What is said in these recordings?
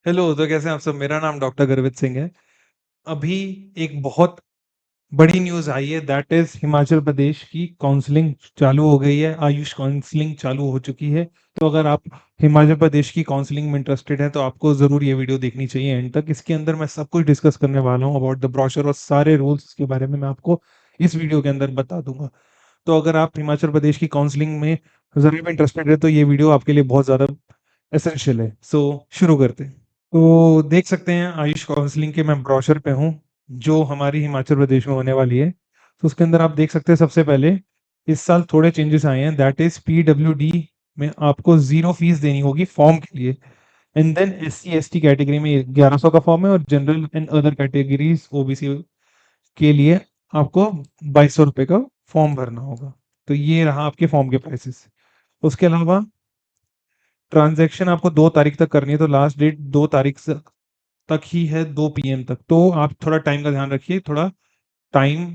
Hello, तो कैसे हैं आप सब? मेरा नाम डॉक्टर गर्वित सिंह है। अभी एक बहुत बड़ी न्यूज़ आई है, दैट इज़ हिमाचल प्रदेश की काउंसलिंग चालू हो गई है, आयुष काउंसलिंग चालू हो चुकी है। तो अगर आप हिमाचल प्रदेश की काउंसलिंग में इंटरेस्टेड हैं, तो आपको ज़रूर ये वीडियो देखनी चाहिए एंड तक। इसके अंदर मैं सब कुछ डिस्कस करने वाला हूँ अबाउट द ब्रोशर और सारे रूल्स के बारे में मैं आपको इस वीडियो के अंदर बता दूँगा। तो अगर आप हिमाचल प्रदेश की काउंसलिंग में ज़रूर भी इंटरेस्टेड है, तो ये वीडियो आपके लिए बहुत ज़्यादा एसेंशियल है। सो शुरू करते हैं। तो देख सकते हैं आयुष काउंसलिंग के मैं ब्रोशर पे हूँ, जो हमारी हिमाचल प्रदेश में होने वाली है। तो उसके अंदर आप देख सकते हैं सबसे पहले इस साल थोड़े चेंजेस आए हैं, दैट इज़ पीडब्ल्यूडी में आपको ज़ीरो फीस देनी होगी फॉर्म के लिए। एंड देन एससी/एसटी कैटेगरी में 1100 का फॉर्म है और general and other categories OBC के लिए आपको 2200 रुपए का फॉर्म भरना होगा। तो ये रहा आपके फॉर्म के प्राइसेस। उसके अलावा ट्रांजैक्शन आपको 2 तारीख तक करनी है, तो लास्ट डेट 2 तारीख से तक ही है, 2 पीएम तक। तो आप थोड़ा टाइम का ध्यान रखिए, थोड़ा टाइम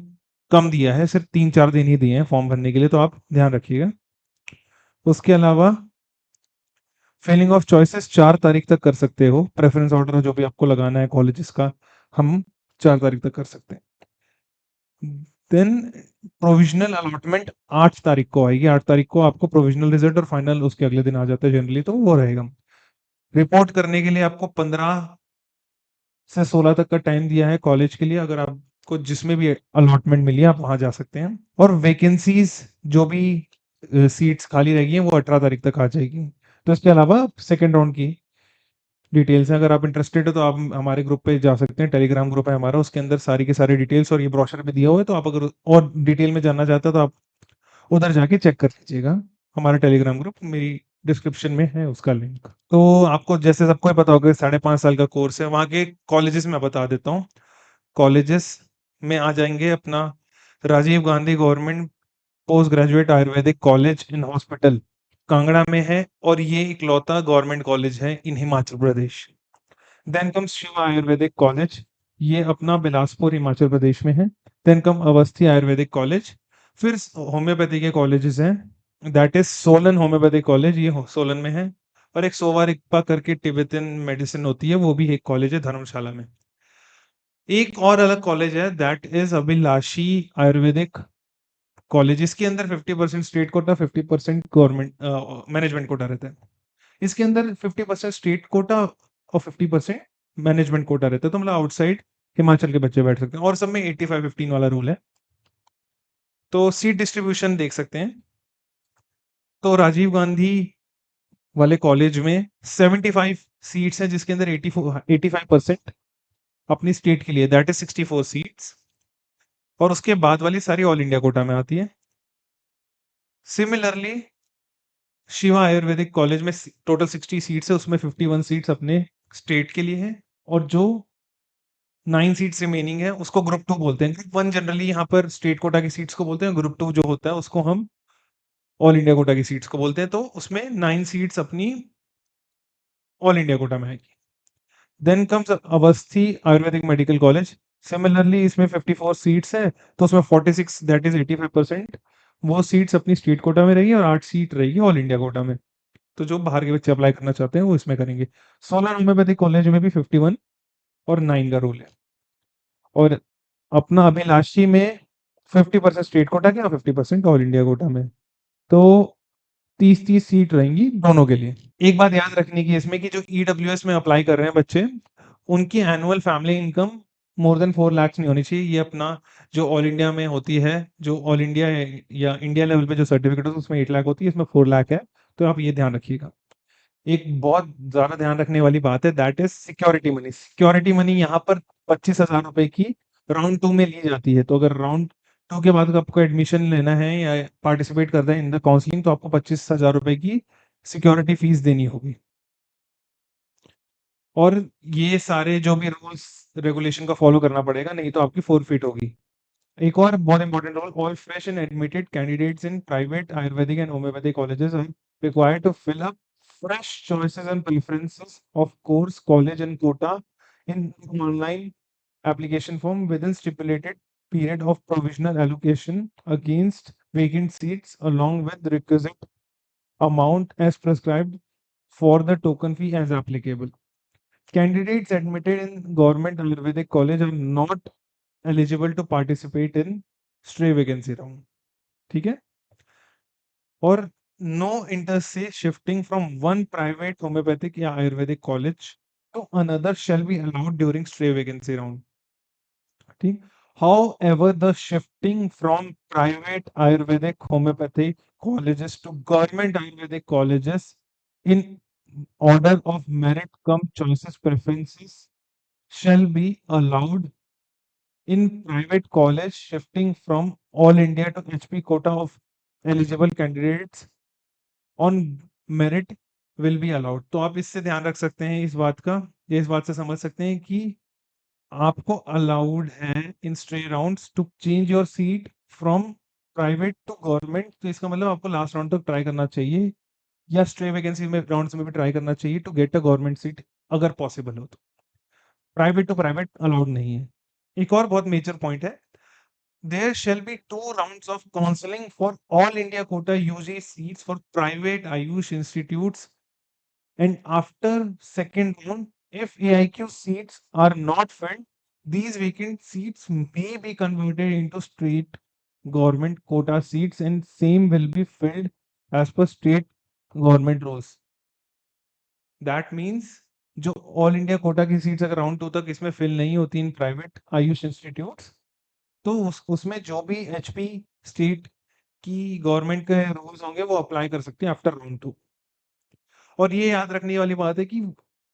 कम दिया है, सिर्फ 3-4 दिन ही दिए हैं फॉर्म भरने के लिए, तो आप ध्यान रखिएगा। उसके अलावा फिलिंग ऑफ चॉइसेस 4 तारीख तक कर सकते हो। प्रेफरेंस ऑर्डर जो भी आपको लगाना है कॉलेजेस का, हम 4 तारीख तक कर सकते हैं। देन प्रोविजनल अलॉटमेंट 8 तारीख को आएगी। 8 तारीख को आपको प्रोविजनल रिजल्ट और फाइनल उसके अगले दिन आ जाता है जनरली, तो वो रहेगा। रिपोर्ट करने के लिए आपको 15 से 16 तक का टाइम दिया है कॉलेज के लिए। अगर आपको जिसमें भी अलॉटमेंट मिली है, आप वहाँ जा सकते हैं। और वैकेंसीज़ जो भी सीट्स खाली रहेगी हैं, वो 18 तारीख तक आ जाएगी। तो इसके अलावा सेकंड राउंड की डिटेल्स हैं, अगर आप इंटरेस्टेड हो तो आप हमारे ग्रुप पे जा सकते हैं। टेलीग्राम ग्रुप है हमारा, उसके अंदर सारी की सारी डिटेल्स और ये ब्रोशर में दिया हुआ है। तो आप अगर और डिटेल में जानना चाहते हो, तो आप उधर जाके चेक कर लीजिएगा। हमारा टेलीग्राम ग्रुप मेरी डिस्क्रिप्शन में है उसका लिंक। तो आपको जैसे सबको ही पता होगा, 5.5 साल का कोर्स है। वहाँ के कॉलेजेस मैं बता देता हूँ। कॉलेजेस में आ जाएंगे अपना Rajiv Gandhi government post graduate ayurvedic college in hospital, Kangra में है, और ये इकलौता गवर्नमेंट कॉलेज है in Himachal Pradesh. Then comes Shiva Ayurvedic college, ये अपना बिलासपुर हिमाचल प्रदेश में है। Then come Awasthi ayurvedic college. फिर होम्योपैथी के कॉलेजेस हैं, that is Solan homeopathic college, ये सोलन में है। और एक सोवा रिगपा करके तिब्बतन मेडिसिन होती है, वो भी एक कॉलेज है धर्मशाला में। एक और अलग कॉलेज है, दैट इज अभिलाषी आयुर्वेदिक कॉलेज। इसके अंदर 50% state quota, 50% government management quota रहता है। इसके अंदर 50% स्टेट कोटा और 50% मैनेजमेंट कोटा रहता है, तो मतलब आउटसाइड हिमाचल के बच्चे बैठ सकते हैं। और सब में 85-15 वाला रूल है। तो सीट डिस्ट्रीब्यूशन देख सकते हैं। तो राजीव गांधी वाले कॉलेज में 75 सीट्स हैं, जिसके अंदर 85% अपनी स्टेट के लिए, दैट इज 64 सीट्स। और उसके बाद वाली सारी ऑल इंडिया कोटा में आती है। सिमिलरली शिवा आयुर्वेदिक कॉलेज में टोटल 60 सीट्स है, उसमें 51 सीट्स अपने स्टेट के लिए है। और जो 9 सीट्स रिमेनिंग है, उसको ग्रुप 2 बोलते हैं। ग्रुप 1 जनरली यहाँ पर स्टेट कोटा की सीट्स को बोलते हैं, ग्रुप 2 जो होता है उसको हम ऑल इंडिया कोटा की सीट्स को बोलते हैं। तो उसमें 9 सीट्स अपनी ऑल इंडिया कोटा में आएगी। Then comes Awasthi Ayurvedic medical college. Similarly इसमें 54 सीट्स है, तो उसमें 46, दैट इज 85%, वो सीट्स अपनी स्टेट कोटा में रहेगी और 8 सीट रहेगी ऑल इंडिया कोटा में। तो जो बाहर के बच्चे अप्लाई करना चाहते हैं वो इसमें करेंगे। सोलन होम्योपैथिक कॉलेज में भी 51 और 9 का रूल है। और अपना अभिलाषी में 50% स्टेट कोटा के और 50% ऑल इंडिया कोटा में। तो 30-30 सीट रहेंगी दोनों के लिए। एक बात याद रखने की इसमें, कि जो ईडब्ल्यूएस में अप्लाई कर रहे हैं बच्चे, उनकी annual family income more than 4 lakh नहीं होनी चाहिए। ये अपना जो ऑल इंडिया में होती है, जो ऑल इंडिया या इंडिया लेवल पे जो सर्टिफिकेट है, उसमें 8 लाख होती है, इसमें 4 लाख है। तो आप ये ध्यान रखिएगा। एक बहुत ज्यादा ध्यान रखने वाली बात है, that is security money. Security money यहाँ पर 25,000 रुपए की राउंड 2 में ली जाती है। तो अगर राउंड 2 के बाद आपको एडमिशन लेना है या पार्टिसिपेट करना है इन द काउंसलिंग, तो आपको 25,000 रुपए की सिक्योरिटी फीस देनी होगी। और ये सारे जो भी रूल्स रेगुलेशन का फॉलो करना पड़ेगा, नहीं तो आपकी फोरफिट होगी। एक और बहुत important rule, all fresh and admitted candidates in private Ayurvedic and homeopathic colleges are required to fill up fresh choices and preferences of course, college and quota in online application form within stipulated period of provisional allocation against vacant seats along with requisite amount as prescribed for the token fee as applicable. Candidates admitted in government Ayurvedic college are not eligible to participate in stray vacancy round. ठीक है? और no interstate shifting from one private homeopathic या Ayurvedic college to another shall be allowed during stray vacancy round. ठीक? However, the shifting from private Ayurvedic homeopathic colleges to government Ayurvedic colleges in order of merit cum choices preferences shall be allowed in private college shifting from all India to HP quota of eligible candidates on merit will be allowed. तो आप इससे ध्यान रख सकते हैं इस बात का, या इस बात से समझ सकते हैं कि आपको अलाउड है in stray rounds to change your seat from private to government. तो इसका मतलब आपको लास्ट राउंड तक ट्राई करना चाहिए, या स्ट्रे वैकेंसी में राउंड्स में भी ट्राई करना चाहिए to get a government seat अगर पॉसिबल हो तो। प्राइवेट टू प्राइवेट अलाउड नहीं है। एक और बहुत मेजर पॉइंट है, there shall be 2 rounds of counselling for all India quota UG seats for private AYUSH institutes, and after second round, if AIQ seats are not filled, these vacant seats may be converted into state government quota seats and same will be filled as per state government rules. That means जो all India Kota की seats अगर round 2 तक इसमें fill नहीं होती in private AYUSH institutes, तो उसमें जो भी एचपी स्टेट की गवर्नमेंट के रूल्स होंगे वो अप्लाई कर सकते हैं आफ्टर राउंड 2। और ये याद रखने वाली बात है कि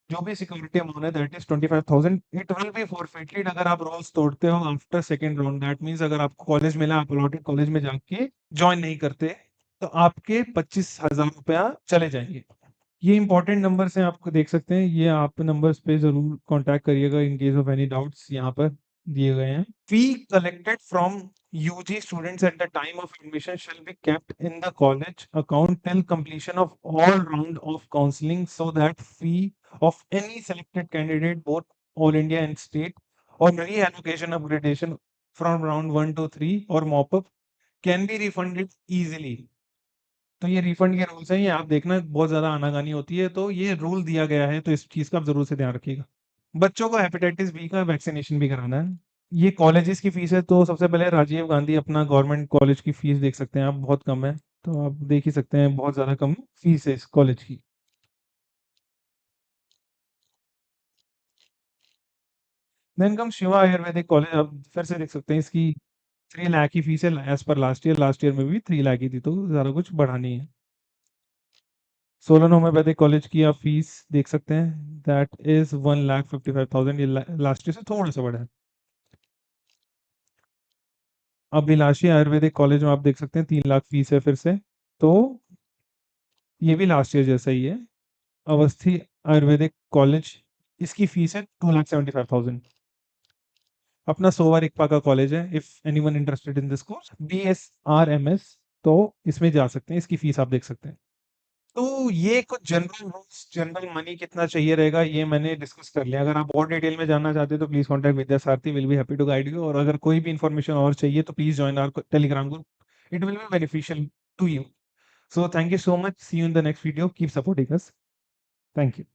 जो भी सिक्योरिटी अमाउंट है that is 25,000 it will B forfeited अगर आप रूल्स तोड़ते हो after second round. That means अगर आपको कॉलेज मिला, आप अलॉटेड कॉलेज में जाके ज्वाइन नहीं करते तो आपके 25,000 रुपया चले जाएंगे। ये इंपॉर्टेंट नंबर्स हैं, आपको देख सकते हैं, ये आप नंबर्स पे जरूर कांटेक्ट करिएगा in case of any doubts, यहाँ पर दिए गए हैं। Fee collected from UG students at the time of admission shall be kept in the college account till completion of all round of counseling so that fee of any selected candidate both all India and state or reallocation upgradation from round 1 to 3 or mop up can be refunded easily। तो ये refund के rules हैं, ये आप देखना बहुत ज़्यादा आनाकानी होती है, तो ये रूल दिया गया है, तो इस चीज़ का आप ज़रूर से ध्यान रखिएगा। बच्चों को हेपेटाइटिस बी का वैक्सीनेशन भी कराना है। ये कॉलेजेस की फीस है, तो सबसे पहले राजीव गांधी अपना गवर्नमेंट कॉलेज की फीस देख सकते हैं आप, बहुत कम है, तो आप देख ही सकते हैं बहुत ज़्यादा कम फीस है इस कॉलेज की। Then come Shiva Ayurvedic college, आप फिर से देख सकते हैं इसकी 3 लाख की फीस है एज पर लास्ट ईयर में भी 3 लाख ही थी, तो ज़्यादा कुछ बढ़ा नहीं है। सोलन होम्योपैथिक कॉलेज की आप फीस देख सकते हैं, दैट इज 1,55,000, ये लास्ट ईयर से थोड़ा सा बढ़ा है। अभिलाषी आयुर्वेदिक कॉलेज में आप देख सकते हैं 3 लाख फीस है फिर से, तो ये भी लास्ट ईयर जैसा ही है। अवस्थी आयुर्वेदिक कॉलेज, इसकी फीस है 2,75,000। अपना सोवा रिक्पा का कॉलेज है, if anyone interested in this course, BSRMS, तो इसमें जा सकते हैं, इसकी फीस आप देख सकते हैं। तो ये कुछ जनरल रूल्स, जनरल मनी कितना चाहिए रहेगा ये मैंने डिस्कस कर लिया। अगर आप और डिटेल में जानना चाहते हैं तो please contact Vidya Sarathi, will be happy to guide you. और अगर कोई भी इन्फॉर्मेशन और चाहिए तो please join our Telegram group, it will be beneficial to you. So thank you so much, see you in the next video, keep supporting us, thank you.